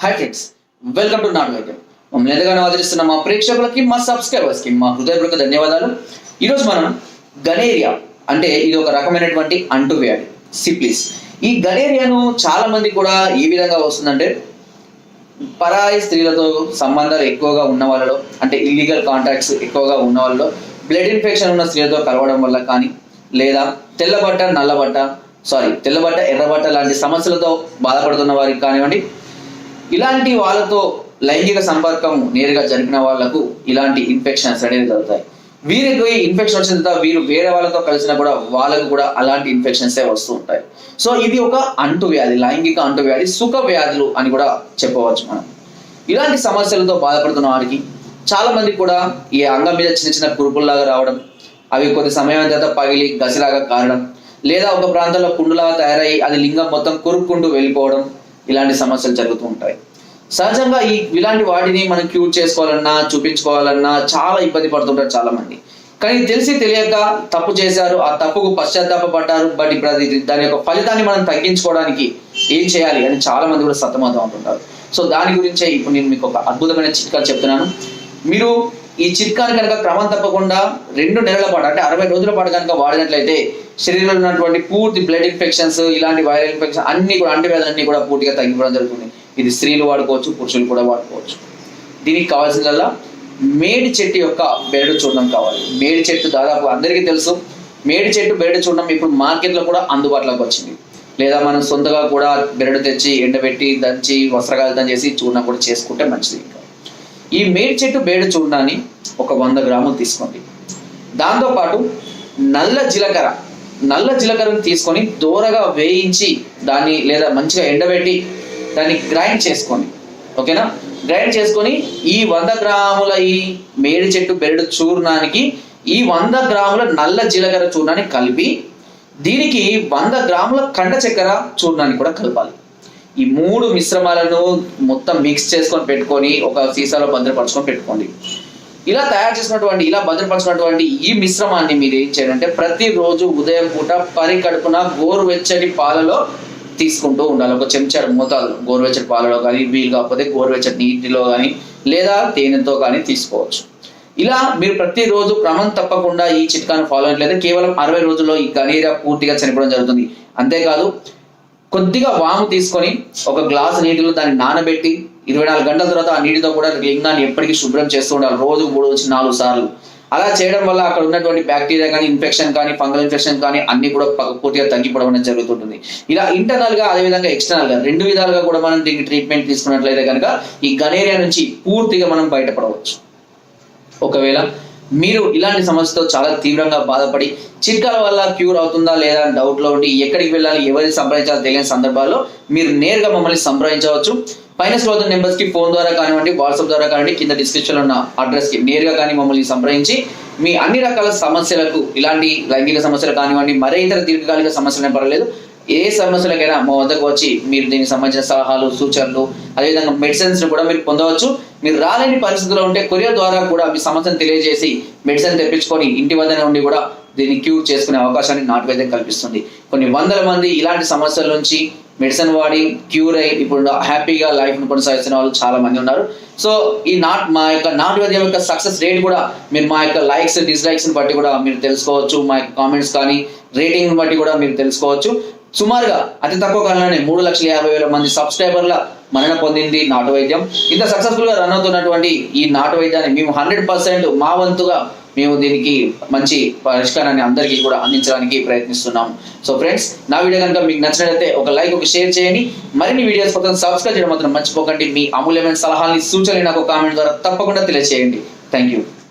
Hi friends, welcome to not వైద్యం. మమ్మల్ని ఎంతగానో ఆదరిస్తున్న మా ప్రేక్షకులకి, మా సబ్స్క్రైబర్స్కి మా హృదయపూర్వక ధన్యవాదాలు. ఈరోజు మనం గనేరియా అంటే ఇది ఒక రకమైనటువంటి అంటువ్యాధి, సిప్లిస్. ఈ గనేరియాను చాలా మంది కూడా ఏ విధంగా వస్తుందంటే పరాయి స్త్రీలతో సంబంధాలు ఎక్కువగా ఉన్న వాళ్ళలో, అంటే ఇల్లీగల్ కాంటాక్ట్స్ ఎక్కువగా ఉన్న వాళ్ళలో, బ్లడ్ ఇన్ఫెక్షన్ ఉన్న స్త్రీలతో కలవడం వల్ల కానీ, లేదా తెల్లబట్ట ఎర్రబట్ట లాంటి సమస్యలతో బాధపడుతున్న వారికి కానివ్వండి, ఇలాంటి వాళ్ళతో లైంగిక సంపర్కం నేరుగా జరిపిన వాళ్లకు ఇలాంటి ఇన్ఫెక్షన్స్ అనేది జరుగుతాయి. వీరికి ఇన్ఫెక్షన్ వచ్చిన తర్వాత వీరు వేరే వాళ్ళతో కలిసినా కూడా వాళ్ళకు కూడా అలాంటి ఇన్ఫెక్షన్స్ వస్తూ ఉంటాయి. సో ఇది ఒక అంటువ్యాధి, లైంగిక అంటువ్యాధి, సుఖ వ్యాధులు అని కూడా చెప్పవచ్చు మనం. ఇలాంటి సమస్యలతో బాధపడుతున్న వారికి చాలా మంది కూడా ఈ అంగం మీద చిన్న చిన్న కురుపుల్లాగా రావడం, అవి కొద్ది సమయం తర్వాత పగిలి గసిలాగా కారడం, లేదా ఒక ప్రాంతంలో పుండులాగా తయారై అది లింగం మొత్తం కురుక్కుంటూ వెళ్ళిపోవడం, ఇలాంటి సమస్యలు జరుగుతూ ఉంటాయి. సహజంగా ఇలాంటి వాటిని మనం క్యూర్ చేసుకోవాలన్నా, చూపించుకోవాలన్నా చాలా ఇబ్బంది పడుతుంటారు చాలా మంది. కానీ తెలిసి తెలియక తప్పు చేశారు, ఆ తప్పుకు పశ్చాత్తాపడ్డారు. బట్ ఇప్పుడు దాని యొక్క ఫలితాన్ని మనం తగ్గించుకోవడానికి ఏం చేయాలి అని చాలా మంది కూడా సతమతం అవుతుంటారు. సో దాని గురించే ఇప్పుడు నేను మీకు ఒక అద్భుతమైన చిట్కాలు చెప్తున్నాను. మీరు ఈ చిట్కాని కనుక క్రమం తప్పకుండా 2 నెలల పాటు, అంటే 60 రోజుల పాటు కనుక వాడినట్లయితే శరీరంలో ఉన్నటువంటి పూర్తి బ్లడ్ ఇన్ఫెక్షన్స్, ఇలాంటి వైరల్ ఇన్ఫెక్షన్ అన్ని కూడా, అంటువ్యాధులన్నీ కూడా పూర్తిగా తగ్గిపోవడం జరుగుతుంది. ఇది స్త్రీలు వాడుకోవచ్చు, పురుషులు కూడా వాడుకోవచ్చు. దీనికి కావాల్సిందల్లా మేడి చెట్టు యొక్క బెరడు చూర్ణం కావాలి. మేడి చెట్టు దాదాపు అందరికీ తెలుసు. మేడి చెట్టు బెరడు చూర్ణం ఇప్పుడు మార్కెట్లో కూడా అందుబాటులోకి వచ్చింది. లేదా మనం సొంతగా కూడా బెరడు తెచ్చి ఎండబెట్టి దంచి వస్త్రకాలితం చేసి చూర్ణం కూడా చేసుకుంటే మంచిది. ఈ మేడి చెట్టు బేడు చూర్ణాన్ని ఒక 100 గ్రాములు తీసుకోండి. దాంతోపాటు నల్ల జీలకర్రను తీసుకొని దూరగా వేయించి దాన్ని, లేదా మంచిగా ఎండబెట్టి దాన్ని గ్రైండ్ చేసుకోండి. ఓకేనా? గ్రైండ్ చేసుకొని ఈ 100 గ్రాముల ఈ మేడి చెట్టు బెరడు చూర్ణానికి ఈ 100 గ్రాముల నల్ల జీలకర్ర చూర్ణాన్ని కలిపి, దీనికి 100 గ్రాముల కండ చక్కెర చూర్ణాన్ని కూడా కలపాలి. ఈ 3 మిశ్రమాలను మొత్తం మిక్స్ చేసుకొని పెట్టుకొని ఒక సీసాలో భద్రపరచుకొని పెట్టుకోండి. ఇలా భద్రపరచుకున్నటువంటి ఈ మిశ్రమాన్ని మీరు ఏం చేయాలంటే ప్రతిరోజు ఉదయం పూట పరికడుపున గోరువెచ్చటి పాలలో తీసుకుంటూ ఉండాలి. ఒక చెంచాడు మోతాదు గోరువెచ్చటి పాలలో కానీ, వీలు కాకపోతే గోరువెచ్చటి నీటిలో కానీ, లేదా తేనెతో కానీ తీసుకోవచ్చు. ఇలా మీరు ప్రతిరోజు క్రమం తప్పకుండా ఈ చిట్కాను ఫాలో అయినట్లయితే కేవలం 60 రోజుల్లో ఈ గనేరియా పూర్తిగా చనిపోవడం జరుగుతుంది. అంతేకాదు, కొద్దిగా వాము తీసుకొని ఒక గ్లాసు నీటిలో దాన్ని నానబెట్టి 24 గంటల తర్వాత ఆ నీటితో కూడా లింగాన్ని ఎప్పటికీ శుభ్రం చేస్తూ ఉండాలి. రోజుకు 3 నుంచి 4 సార్లు. అలా చేయడం వల్ల అక్కడ ఉన్నటువంటి బ్యాక్టీరియా కానీ, ఇన్ఫెక్షన్ కానీ, ఫంగల్ ఇన్ఫెక్షన్ కానీ అన్ని కూడా పూర్తిగా తగ్గిపోవడం అనేది జరుగుతుంటుంది. ఇలా ఇంటర్నల్ గా, అదేవిధంగా ఎక్స్టర్నల్ గా 2 విధాలుగా కూడా మనం దీనికి ట్రీట్మెంట్ తీసుకున్నట్లయితే కనుక ఈ గనేరియా నుంచి పూర్తిగా మనం బయటపడవచ్చు. ఒకవేళ మీరు ఇలాంటి సమస్యతో చాలా తీవ్రంగా బాధపడి చిట్కాల వల్ల క్యూర్ అవుతుందా లేదా అని డౌట్లో ఉండి ఎక్కడికి వెళ్ళాలి, ఎవరిని సంప్రదించాలో తెలియని సందర్భాల్లో మీరు నేరుగా మమ్మల్ని సంప్రదించవచ్చు. పైన స్క్రోల్ నెంబర్స్ కి ఫోన్ ద్వారా కానివ్వండి, వాట్సాప్ ద్వారా కానివ్వండి, కింద డిస్క్రిప్షన్ ఉన్న అడ్రస్ కి నేరుగా కానీ మమ్మల్ని సంప్రదించి మీ అన్ని రకాల సమస్యలకు, ఇలాంటి లైంగిక సమస్యలు కానివ్వండి, మరే ఇతర దీర్ఘకాలిక సమస్యలే పర్వాలేదు, ఏ సమస్యలకైనా మా వద్దకు వచ్చి మీరు దీనికి సంబంధించిన సలహాలు, సూచనలు, అదేవిధంగా మెడిసిన్స్ కూడా మీరు పొందవచ్చు. మీరు రాలేని పరిస్థితుల్లో ఉంటే కొరియర్ ద్వారా కూడా మీ సమస్యను తెలియజేసి మెడిసిన్ తెప్పించుకొని ఇంటి వద్దనే ఉండి కూడా దీన్ని క్యూర్ చేసుకునే అవకాశాన్ని నాటు వైద్యం కల్పిస్తుంది. కొన్ని వందల మంది ఇలాంటి సమస్యల నుంచి మెడిసిన్ వాడి క్యూర్ అయ్యి ఇప్పుడు హ్యాపీగా లైఫ్ను కొనసాగిస్తున్న వాళ్ళు చాలా మంది ఉన్నారు. సో మా యొక్క నాటు వైద్యం యొక్క సక్సెస్ రేట్ కూడా మీరు మా యొక్క లైక్స్, డిస్లైక్స్ని బట్టి కూడా మీరు తెలుసుకోవచ్చు. మా యొక్క కామెంట్స్ కానీ, రేటింగ్ బట్టి కూడా మీరు తెలుసుకోవచ్చు. సుమారుగా అతి తక్కువ కాలంలోనే 3,50,000 మంది సబ్స్క్రైబర్ల మన్నన పొందింది నాటు వైద్యం. ఇంత సక్సెస్ఫుల్ గా రన్ అవుతున్నటువంటి ఈ నాటు వైద్యాన్ని మేము 100% మా వంతుగా మేము దీనికి మంచి పరిష్కారాన్ని అందరికీ కూడా అందించడానికి ప్రయత్నిస్తున్నాము. సో ఫ్రెండ్స్, నా వీడియో కనుక మీకు నచ్చినట్లయితే ఒక లైక్, ఒక షేర్ చేయండి. మరిన్ని వీడియోస్ కోసం సబ్స్క్రైబ్ చేయడం మాత్రం మర్చిపోకండి. మీ అమూల్యమైన సలహాలని, సూచనలు నాకు కామెంట్ ద్వారా తప్పకుండా తెలియజేయండి. Thank you.